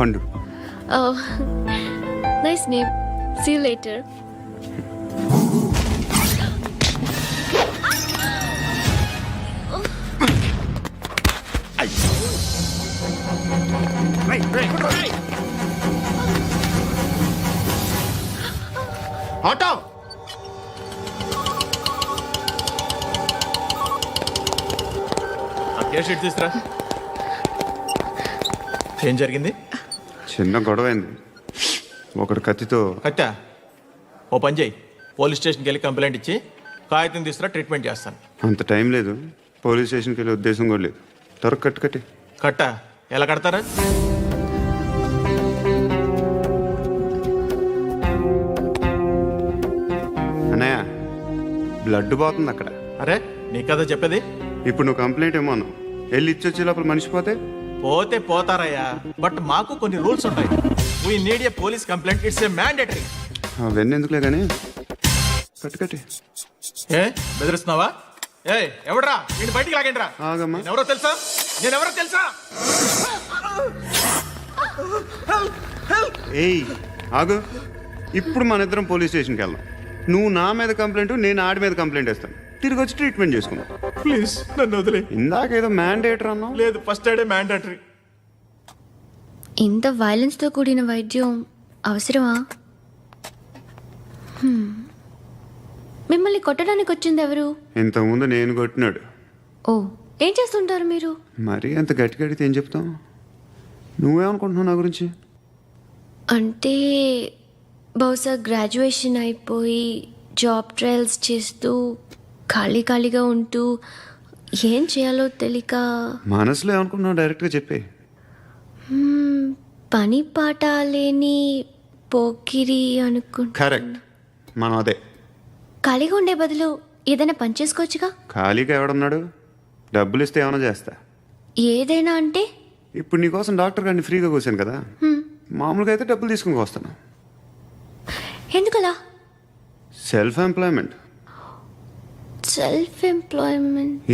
పండు. Oh, nice name. See you later. Auto sheet తీసురా. ఏం జరిగింది? చిన్న గొడవ అయింది. ఒకడు కత్తితో. కట్టా? ఓ పని చేయి, పోలీస్ స్టేషన్కి వెళ్ళి కంప్లైంట్ ఇచ్చి కాగితం తీసుకురా, ట్రీట్మెంట్ చేస్తాను. అంత టైం లేదు, పోలీస్ స్టేషన్కి వెళ్ళే ఉద్దేశం కూడా లేదు. త్వరగా కట్టి. కట్టా? ఎలా కడతారా? అన్నయ్య బ్లడ్ పోతుంది అక్కడ. అరే నీ కదా చెప్పేది. ఇప్పుడు నువ్వు కంప్లైంట్ ఏమో అన్నావు, వెళ్ళి ఇచ్చొచ్చే లోపల మనిషి పోతే పోతే పోతారయ్యా, బట్ మాకు కొన్ని రూల్స్ ఉంటాయి. We need a police complaint, it's a mandatory. అవన్నీ ఎందుకులే కానీ కట్టి. ఏ బెదిరిస్తున్నావా? ఏ ఎవడ్రా నేను బయటికి లాగండి రా. ఆగమ్మా. ఎవరో తెలుసా? నేనెవరో తెలుసా? ఏయ్ ఆగు. ఇప్పుడు మన ఇద్దరం పోలీస్ స్టేషన్కి వెళ్దాం. నువ్వు నా మీద కంప్లైంట్, నేను ఆడి మీద కంప్లైంట్ వేస్తాను. తిరిగి వచ్చి ట్రీట్మెంట్ చేసుకున్నావు. ప్లీజ్ నన్ను వదిలే. ఇందాకేదో మ్యాండేటర్ అన్నావు. లేదు, ఫస్ట్ ఎయిడే మ్యాండేటరీ. ఇంత వైలెన్స్తో కూడిన వైద్యం అవసరమా? మిమ్మల్ని కొట్టడానికి వచ్చింది ఎవరు? ఇంతకుముందు నేను కొట్టినాడు. ఓ, ఏం చేస్తుంటారు మీరు? మరీ అంత గట్టి గడితే ఏం చెప్తాం? నువ్వేమనుకుంటున్నావు నా గురించి? అంటే బహుశా గ్రాడ్యుయేషన్ అయిపోయి జాబ్ ట్రయల్స్ చేస్తూ ఖాళీగా ఉంటూ ఏం చేయాలో తెలియక. మనసులో ఏమనుకుంటున్నావు డైరెక్ట్గా చెప్పే. పని పాట లేని పోకిరి కరెక్ట్, మనం అదే. ఖాళీగా ఉండే బదులు ఏదైనా పని చేసుకోవచ్చుగా. ఖాళీగా ఎవడన్నాడు? డబ్బులు ఇస్తే ఏమైనా చేస్తా. ఏదైనా అంటే? ఇప్పుడు నీకోసం డాక్టర్ గారిని ఫ్రీగా కూర్చాను కదా, మామూలుగా అయితే డబ్బులు తీసుకుని వస్తాను. ఎందుకలా? Self employment.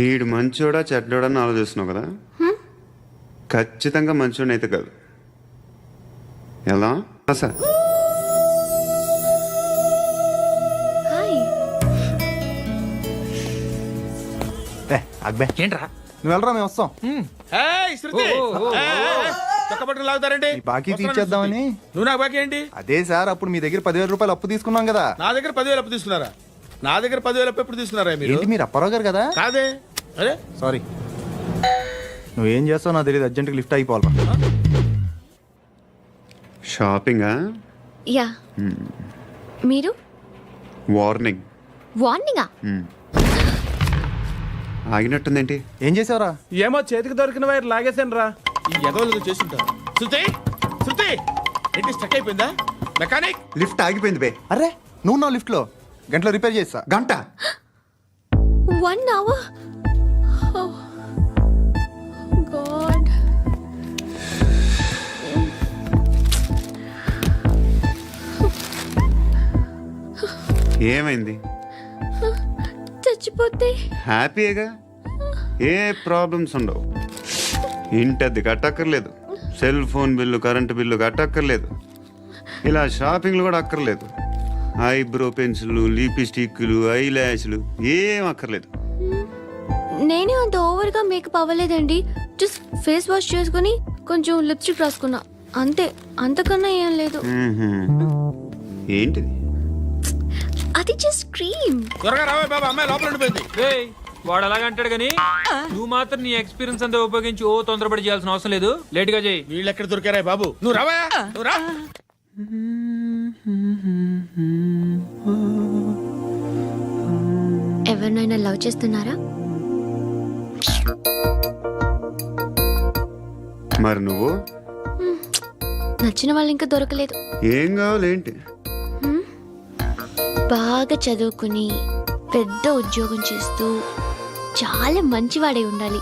ఈడు మంచోడా చెడ్డోడా అని ఆలోచిస్తున్నావు కదా. ఖచ్చితంగా మంచోడని అయితే కాదు. ఎలా సార్? ఏంట్రా నువ్వు వెళ్ళరా, మేము వస్తాం. లాగుతారండి బాకీ తీర్చేద్దామని. నువ్వు నాకు బాకీ ఏంటి? అదే సార్, అప్పుడు మీ దగ్గర 10,000 రూపాయలు అప్పు తీసుకున్నాం కదా. నా దగ్గర 10,000 అప్పు తీసుకున్నారా? నా దగ్గర 10,000 అప్పు ఎప్పుడు తీసుకున్నారా మీరు? ఏంటి మీరు అప్పారావు గారు కదా? కాదే. అరే సారీ, నువ్వేం చేస్తావు నాకు తెలియదు. అర్జెంట్గా లిఫ్ట్ అయిపోవాలి. షాపింగా? యా. మీరు? వార్నింగా ఆగినట్టుందేంటి? ఏం చేసావురా? ఏమో చేతికి దొరికిన వైర్ లాగేసాను రా. ఈ ఎగవలు చేస్తుంటా. శృతి ఏంటి స్టక్ అయిపోయిందా? మెకానిక్. లిఫ్ట్ ఆగిపోయింది బే. అరే నువ్వు నా లిఫ్ట్లో గంటలో రిపేర్ చేస్తా. గంట? 1 hour? Oh, God. ఏమైంది? చచ్చిపోతే హ్యాపీగా, ఏ ప్రాబ్లమ్స్ ఉండవు. ఇంటద్ది కట్టక్కర్లేదు, cell phone bill, current bill కట్టక్కర్లేదు, ఇలా షాపింగ్లు కూడా అక్కర్లేదు. ఐబ్రో పెన్సిల్, లిప్స్టిక్లు, ఐ ల్యాష్లు ఏం అక్కర్లేదు. నేనే అంత ఓవర్గా మేకప్ అవ్వలేదండి. జస్ట్ ఫేస్ వాష్ చేసుకుని కొంచెం లిప్స్టిక్ రాసుకున్నా అంతే, అంతకన్నా ఏం లేదు. ఏంటిది? అది జస్ట్ క్రీమ్. త్వరగా రావే బాబా, అమ్మాయి లోపల ఉండిపోయింది. వాడు అలాగంటాడు కానీ నువ్వు మాత్రం నీ ఎక్స్పీరియన్స్ అంతా ఉపయోగించి తొందరపడి చేయాల్సిన అవసరం లేదు. లేట్ గా చేయి. వీళ్ళు ఎక్కడ దొరికారా బాబు? నువ్వు రావా, నువ్వు రా. ఎవరినైనా లవ్ చేస్తున్నారా? మరి నువ్వు? నచ్చిన వాళ్ళు ఇంకా దొరకలేదు. ఏం కావాలేంటి? బాగా చదువుకుని పెద్ద ఉద్యోగం చేస్తూ చాలా మంచివాడై ఉండాలి.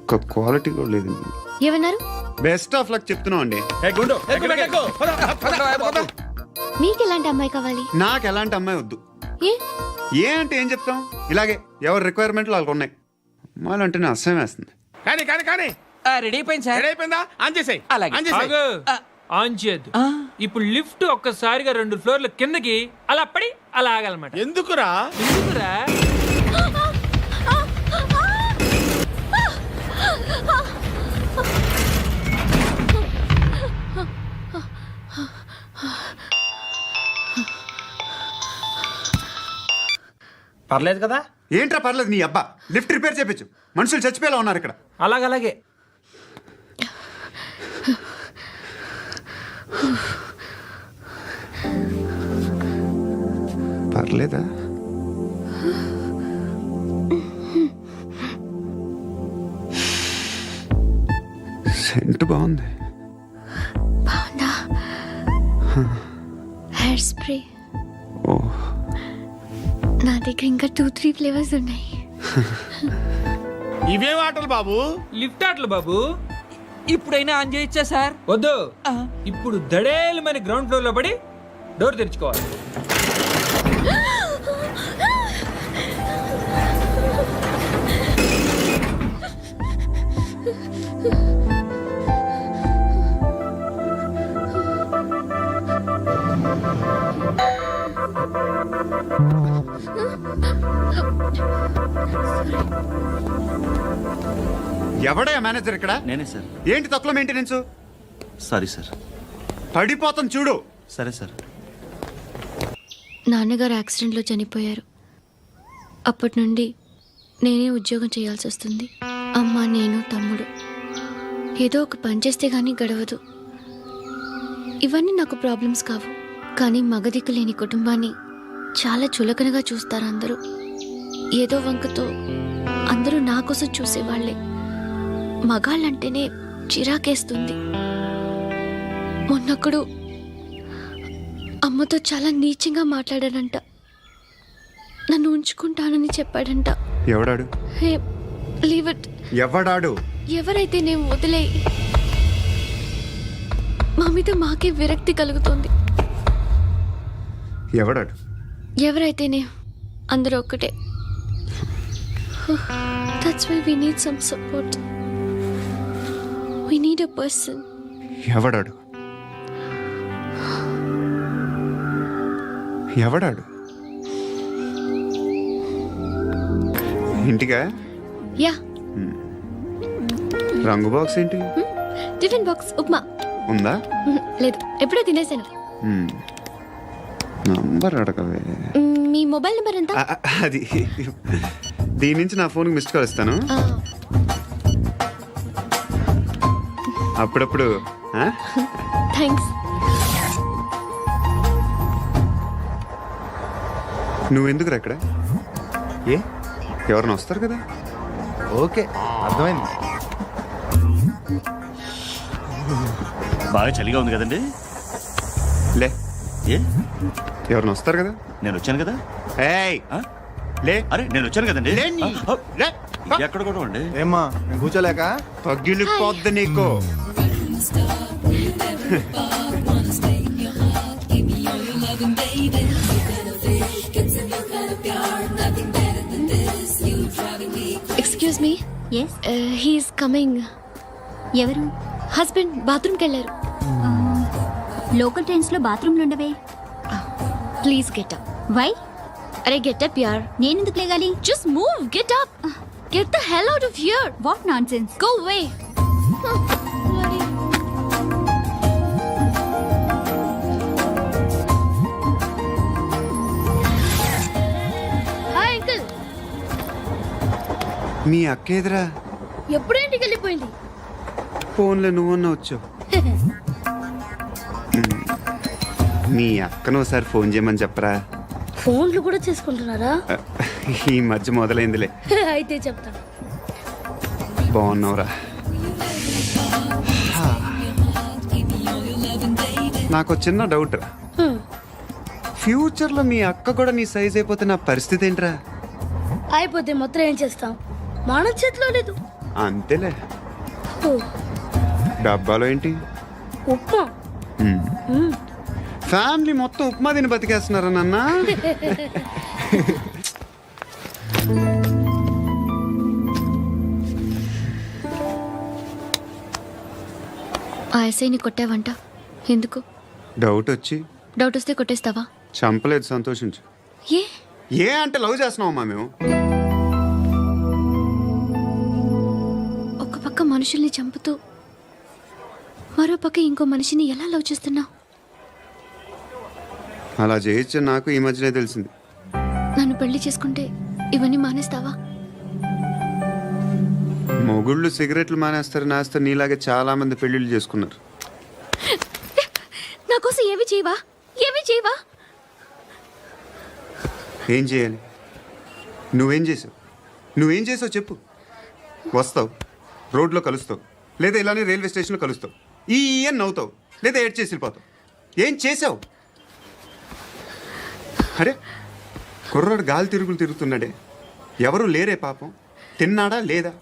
ఒక్క క్వాలిటీ కూడా లేదు. ఏమన్నారు? బెస్ట్ ఆఫ్ లక్ చెప్తున్నావు అండి. మీకు ఎలాంటి అమ్మాయి కావాలి? నాకు ఎలాంటి అమ్మాయి వద్దు. ఏ అంటే ఏం చెప్తాం, ఇలాగే ఎవరి రిక్వైర్మెంట్లు వాళ్ళకు ఉన్నాయి. అమ్మాయిలు అంటేనే అసహ్యం వేస్తుంది. కానీ రెడీ అయిపోయింది సార్. రెడీ అయిపోయిందా? ఆన్ చేసేయ్. అలాగే. ఆన్ చేసేయ్. ఆగు. ఆన్ చేయద్దు. ఇప్పుడు లిఫ్ట్ ఒక్కసారిగా 2 ఫ్లోర్ల కిందకి అలా పడి అలా ఆగాలన్నమాట. ఎందుకురా? ఎందుకురా? పర్లేదు కదా? ఏంట్రా పర్లేదు నీ అబ్బా. లిఫ్ట్ రిపేర్ చేపించు. మనుషులు చచ్చిపోయేలా ఉన్నారు ఇక్కడ. అలాగే పర్లేదా? సెంట్ బాగుంది. బాగుందా? హెయిర్ స్ప్రే ఓ నా దగ్గర ఇంకా 2-3 ఫ్లేవర్స్ ఉన్నాయి. ఇవేం ఆటలు బాబు? లిఫ్ట్ ఆటలు బాబు. ఇప్పుడైనా ఆన్ చేయొచ్చా సార్? వద్దు. ఇప్పుడు దడేలు మన గ్రౌండ్ ఫ్లోర్ లో పడి డోర్ తెరుచుకోవాలి. ఎవడయ్యా మేనేజర్ ఇక్కడ? నేనే సార్. ఏంటి తక్కువ మెయింటెనెన్స్? Sorry sir. పడిపోతాం చూడు. సరే సార్. నాన్నగారు యాక్సిడెంట్లో చనిపోయారు. అప్పటి నుండి నేనే ఉద్యోగం చేయాల్సి వస్తుంది. అమ్మ, నేను, తమ్ముడు ఏదో ఒక పని చేస్తే గానీ గడవదు. ఇవన్నీ నాకు ప్రాబ్లమ్స్ కావు, కానీ మగదిక్కు లేని కుటుంబాన్ని చాలా చులకనగా చూస్తారు అందరూ. ఏదో వంకతో అందరూ నా కోసం చూసేవాళ్లే. మగాళ్ళంటేనే చిరాకేస్తుంది. మొన్నప్పుడు అమ్మతో చాలా నీచంగా మాట్లాడాడంట. నన్ను ఉంచుకుంటానని చెప్పాడంట. ఎవడాడు? హే, లీవ్ ఇట్. ఎవడాడు? ఎవరైతే నేను వదిలే. మా మీద మాకే విరక్తి కలుగుతుంది. ఎవడాడు? ఎవరైతేనే అందరూ ఒక్కటే. That's why we need some support. We need a person. ఎవడాడు? ఎవడాడు? ఇంటికా? యా. రంగు బాక్స్ ఏంటి? Tiffin box upma. ఉందా? లేదు, ఎప్పుడో తినేసాను. నంబర్ అడగవే. మీ మొబైల్ నెంబర్ ఎంత? అది దీని నుంచి నా ఫోన్కి మిస్డ్ కాల్ ఇస్తాను. అప్పుడప్పుడు. థ్యాంక్స్. నువ్వెందుకురా ఇక్కడ? ఏ? ఎవరైనా వస్తారు కదా. ఓకే, అర్థమైంది. బాగా చలిగా ఉంది కదండి. లే, ఏ? ఎవరైనా వస్తారు కదా. నేను వచ్చాను కదా. ఏయ్, ఆ? లే. అరే నేను వచ్చాను కదండి. లే నీ. లే. ఎక్కడ కూడా అండి. ఏమ్మా, నేను కూర్చోలేక? తగ్గిలిపోద్ది నీకు. Excuse me. Yes, he's coming. ఎవరు? హస్బెండ్ బాత్రూమ్కి వెళ్ళారు. లోకల్ ట్రైన్స్ లో బాత్రూమ్లు ఉండవే. Please get up. వై? అరే గెట్ అప్ యార్. నేనెందుకు లేగాలి? Just move, get up. Get the hell out of here. What nonsense. Go away. Hi uncle. మీ అక్క ఎదురా? ఎప్పుడు ఇంటికి వెళ్ళిపోయింది? ఫోన్లో నువ్వన్నా వచ్చావు. మీ అక్కను ఒకసారి ఫోన్ చేయమని చెప్పరా. ఫోన్లు కూడా చేసుకుంటున్నారా? ఈ మధ్య మొదలైందిలే. అయితే చెప్తా. బాగున్నావురా? నాకు చిన్న డౌట్ రా. ఫ్యూచర్లో మీ అక్క కూడా నీ సైజ్ అయిపోతే నా పరిస్థితి ఏంట్రా? అయిపోతే మొత్తం ఏం చేస్తాం? మన చేతిలో లేదు. అంతేలే. ఓ, డబ్బాలో ఏంటి? ఉప్మా. ఫ్యామిలీ మొత్తం ఉప్మా తిని బతికేస్తున్నారా నాన్న? ఆ ఎస్ఐని కొట్టావంట ఎందుకు? డౌట్ వచ్చి డౌట్ వస్తే కొట్టేస్తావా? చంపలేదు, సంతోషించు. ఏ ఏ అంటే లవ్ చేస్తున్నావమ్మా మేము. ఒక పక్క మనుషుల్ని చంపుతూ మరో పక్క ఇంకో మనిషిని ఎలా లవ్ చేస్తున్నావు? అలా చేయొచ్చు నాకు ఈ మధ్యనే తెలిసింది. నన్ను పెళ్లి చేసుకుంటే ఇవన్నీ మానేస్తావా? మొగుళ్ళు సిగరెట్లు మానేస్తారు నీలాగే చాలా మంది పెళ్లిళ్ళు చేసుకున్నారు. నా కోసం ఏమి చేయవా? ఏమి చేయవా? ఏం చేయాలి? నువ్వేం చేసావు చెప్పు. వస్తావు, రోడ్లో కలుస్తావు, లేదా ఇలానే రైల్వే స్టేషన్లో కలుస్తావు, ఈ అని నవ్వుతావు, లేదా ఏడ్ చేసి వెళ్ళిపోతావు. ఏం చేసావు? అరే కుర్రాడు గాలి తిరుగుతున్నాడే, ఎవరు లేరే పాపం. తిన్నాడా లేదా?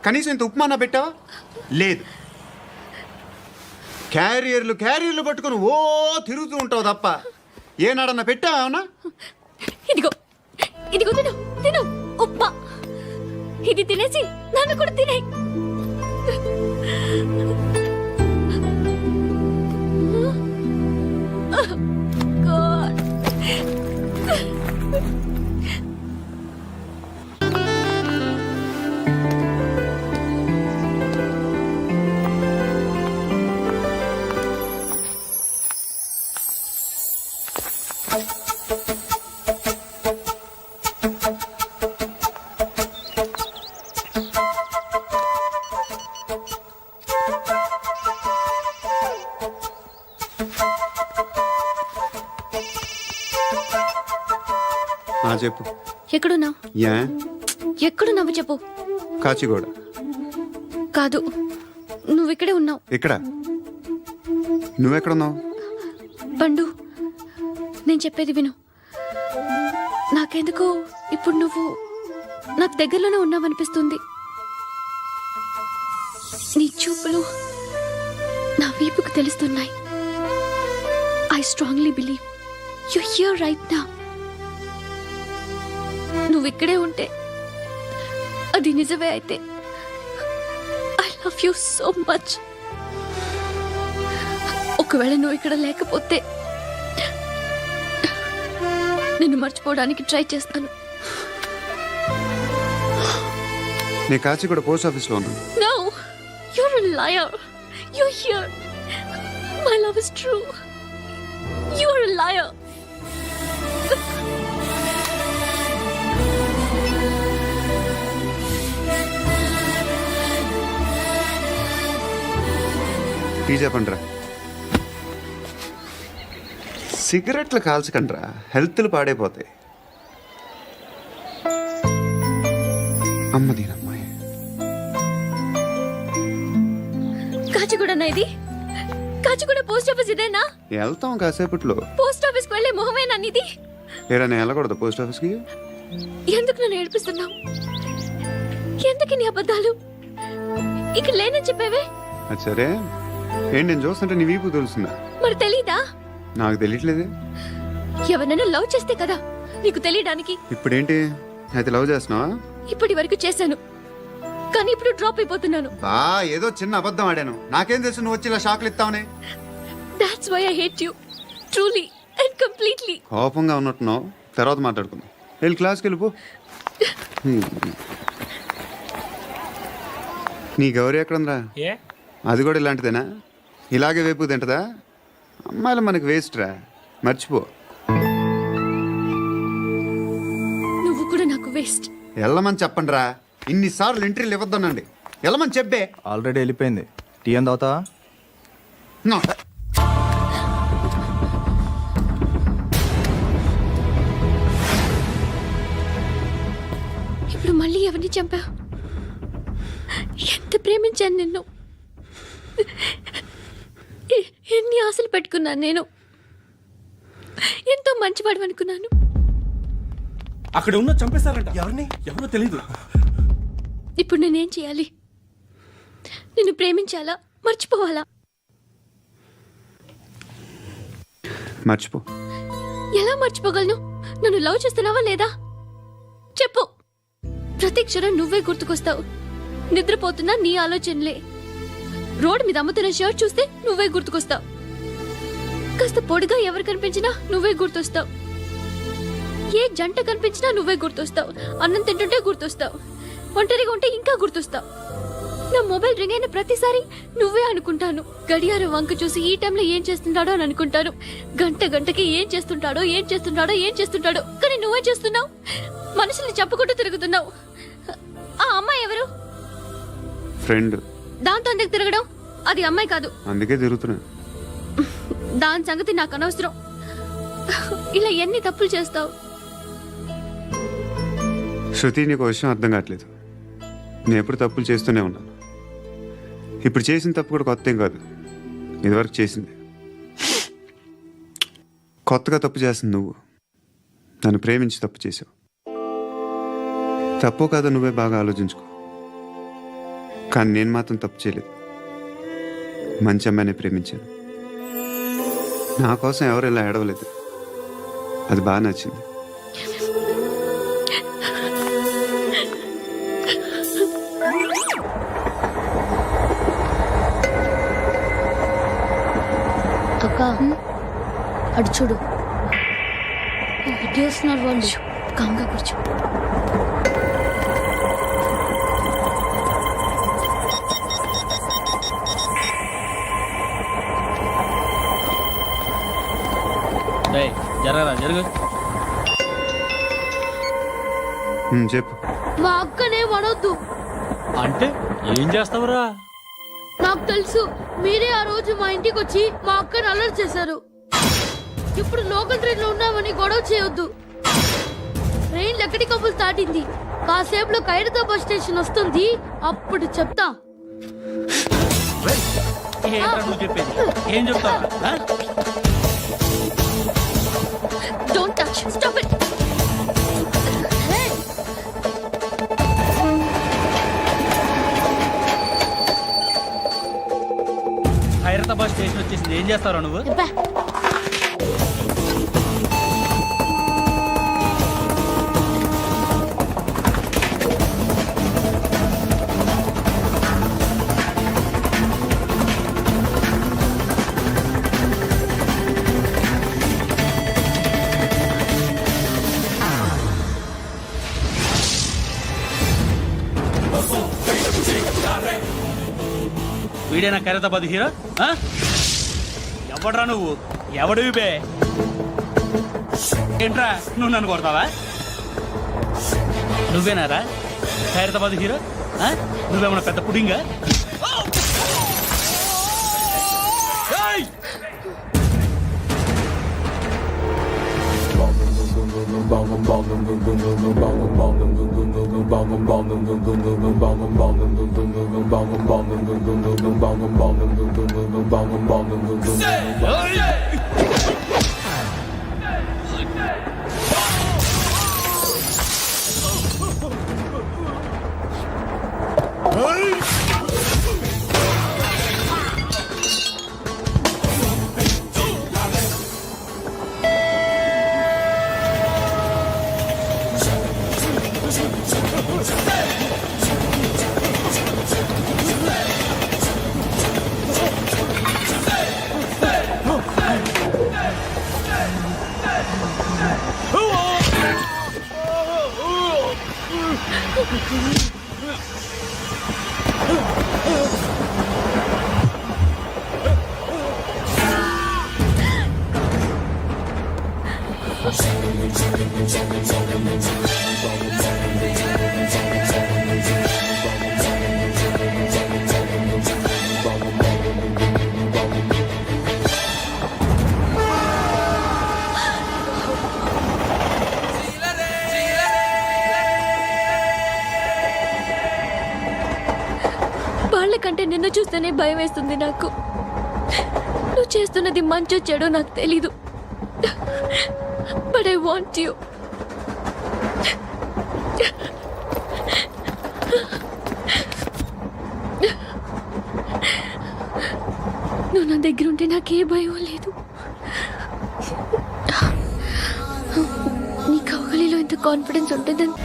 కనీసం ఇంత ఉప్మానా పెట్టావా? లేదు. క్యారియర్లు పట్టుకొని ఓ తిరుగుతూ ఉంటావు తప్ప ఏనాడన్నా పెట్టావా? అవునా? ఇదిగో ఇదిగో తిను తిను ఉప్మా. ఇది తినేసి నన్ను కూడా తినే. చెప్పు. ఎక్కడున్నావు? యా ఎక్కడున్నావు చెప్పు. కాచిగూడ. కాదు, నువ్వు ఇక్కడే ఉన్నావు. ఇక్కడ నువ్వెక్కడున్నావు? పండు, నేను చెప్పేది విను. నాకెందుకు ఇప్పుడు నువ్వు నాకు దగ్గరలోనే ఉన్నావనిపిస్తుంది. నీ చూపులు నా వీపుకు తెలుస్తున్నాయి. I strongly believe you here right now. నువ్వు ఇక్కడే ఉంటే అది నిజమే అయితే I love you so much. ఒకవేళ నువ్వు ఇక్కడ లేకపోతే నిన్ను మర్చిపోవడానికి ట్రై చేస్తాను. నేను కాచిగూడ పోస్ట్ ఆఫీస్లో ఉన్నాను. No, you're a liar. You're here. My love is true. You're a liar. Tea చెప్పండిరా. సిగరెట్లు కాల్చకండ్రా, హెల్త్లు పాడైపోతాయి. అమ్మ దీనమ్మాయి. కాచిగూడనా ఇది? కాచిగూడ పోస్ట్ ఆఫీస్ ఇదేనా? వెళ్తాం కాసేపట్లో. పోస్ట్ ఆఫీస్ కి వెళ్ళే మొహమేనా నీది? ఏరా నేను వెళ్ళకూడదు పోస్ట్ ఆఫీస్కి? ఎందుకు నన్ను ఏడిపిస్తున్నావు? ఎందుకు నీ అబద్ధాలు? ఇక్కడ లేనని చెప్పేవే. అది సరే, ఏంటి నేను చూస్తుంటే నీ వీపు తెలుస్తుందా? మరి తెలీదా? నాకు తెలియట్లేదే. ఎవరైనా లవ్ చేస్తే కదా నీకు తెలియడానికి. ఇప్పుడేంటి అయితే లవ్ చేస్తున్నావా? ఇప్పటి వరకు చేశాను, కానీ ఇప్పుడు డ్రాప్ అయిపోతున్నాను. ఏదో చిన్న అబద్ధం ఆడాను. నాకేం తెలుసు నువ్వు వచ్చి ఇలా షాక్లు ఇస్తావని. That's why I hate you. Truly and completely. కోపంగా ఉన్నట్టున్నావు, తర్వాత మాట్లాడుకుందాం. వెళ్ళి క్లాస్కి వెళ్ళిపో. నీ గౌరీ ఎక్కడుందా? ఏ అది కూడా ఇలాంటిదేనా? ఇలాగే వేపు తింటదా? అమ్మాయిలు మనకి వేస్ట్ రా, మర్చిపో. నువ్వు కూడా నాకు వేస్ట్. వెళ్ళమని చెప్పండి రా. ఇన్నిసార్లు ఎంట్రీలు ఇవ్వద్దనండి. వెళ్ళమని చెప్పే. ఆల్రెడీ వెళ్ళిపోయింది. టీ అని తాగుతావా? నో. ఇప్పుడు మళ్ళీ ఎవరిని చంపా? ఎంత ప్రేమించాను నిన్ను, ఎన్ని ఆశలు పెట్టుకున్నాను నేను. ఎంతో మంచివాడు అనుకున్నాను. అక్కడ ఉన్న చంపేస్తారంట. ఎవరిని? ఎవరో తెలీదు. ఇప్పుడు నేనేం చేయాలి? నిన్ను ప్రేమించాలా, మర్చిపోవాలా? మర్చిపో. ఎలా మర్చిపోగలను? నన్ను లవ్ చేస్తున్నావా లేదా చెప్పు. ప్రతి క్షణం నువ్వే గుర్తుకొస్తావు. నిద్రపోతున్నా నీ ఆలోచనలే. రోడ్డు మీద అమ్ముతున్న షర్ట్ చూస్తే నువ్వే గుర్తుకొస్తావు. కాస్త పొడిగా ఎవరు కనిపించినా నువ్వే గుర్తొస్తావు. ఏ జంట కనిపించినా నువ్వే గుర్తొస్తావు. అన్నం తింటుంటే గుర్తొస్తావు. ఒంటరిగా ఉంటే ఇంకా గుర్తొస్తావు. నా మొబైల్ రింగ్ అయిన ప్రతిసారి నువ్వే అనుకుంటాను. గడియారం వంక చూసి ఈ టైంలో ఏం చేస్తుంటాడో అని అనుకుంటాను. గంట గంటకి ఏం చేస్తుంటాడో కానీ నువ్వే చేస్తున్నావు. మనుషుల్ని చెప్పుకుంటూ తిరుగుతున్నావు. ఆ అమ్మాయి ఎవరు? ఫ్రెండ్. దాంతో ఎందుకు తిరగడం? అది అమ్మాయి కాదు. అందుకే తిరుగుతున్నా. దాని సంగతి నాకు అనవసరం. ఇలా ఎన్ని తప్పులు చేస్తావు? శృతి, నీకు విషయం అర్థం కావట్లేదు. నేను ఎప్పుడు తప్పులు చేస్తూనే ఉన్నాను. ఇప్పుడు చేసిన తప్పు కూడా కొత్త ఏం కాదు, ఇదివరకు చేసింది. కొత్తగా తప్పు చేస్తుంది నువ్వు. నన్ను ప్రేమించి తప్పు చేసావు. తప్పు కాదో నువ్వే బాగా ఆలోచించుకో. కానీ నేను మాత్రం తప్పు చేయలేదు. మంచి అమ్మాయిని ప్రేమించాను. నా కోసం ఎవరు ఇలా ఏడవలేదు. అది బాగా నచ్చింది. అక్క అటు చూడు, ఇటు వస్తున్నారు వాళ్ళు. కాంగా కూర్చో. జరగరా జరుగు. చెప్పు. మా అక్కనే వడొద్దు. అంటే ఏం చేస్తావురా? నాకు తెలుసు, మీరే ఆ రోజు మా ఇంటికి వచ్చి మా అక్కని అలర్ట్ చేశారు. ఇప్పుడు లోకల్ ట్రైన్ లో ఉన్నామని గొడవ చేయొద్దు. ట్రైన్ ఎక్కడి కబుల్ దాటింది. కాసేపులో ఖైరతాబాద్ స్టేషన్ వస్తుంది, అప్పుడు చెప్తా. నువ్వు చెప్పేది ఏం చెప్తావా? Don't touch. Stop it. Khairatabad station వచ్చేసింది. ఏం చేస్తారా నువ్వు? చెప్పా. వీడేనా ఖైరతాబాద్ హీరో? ఎవడ్రా నువ్వు? ఎవడివి బే? ఏంట్రా నువ్వు నన్ను కొడతావా? నువ్వేనారా ఖైరతాబాద్ హీరో? నువ్వేమన్నా పెద్ద పుడింగా? వాళ్ళకంటే నిన్ను చూస్తేనే భయం వేస్తుంది నాకు. నువ్వు చేస్తున్నది మంచో చెడో నాకు తెలీదు. But I want you. నువ్వు నా దగ్గర ఉంటే నాకే భయం లేదు. నీ కౌగలిలో ఎంత కాన్ఫిడెన్స్ ఉంటుందని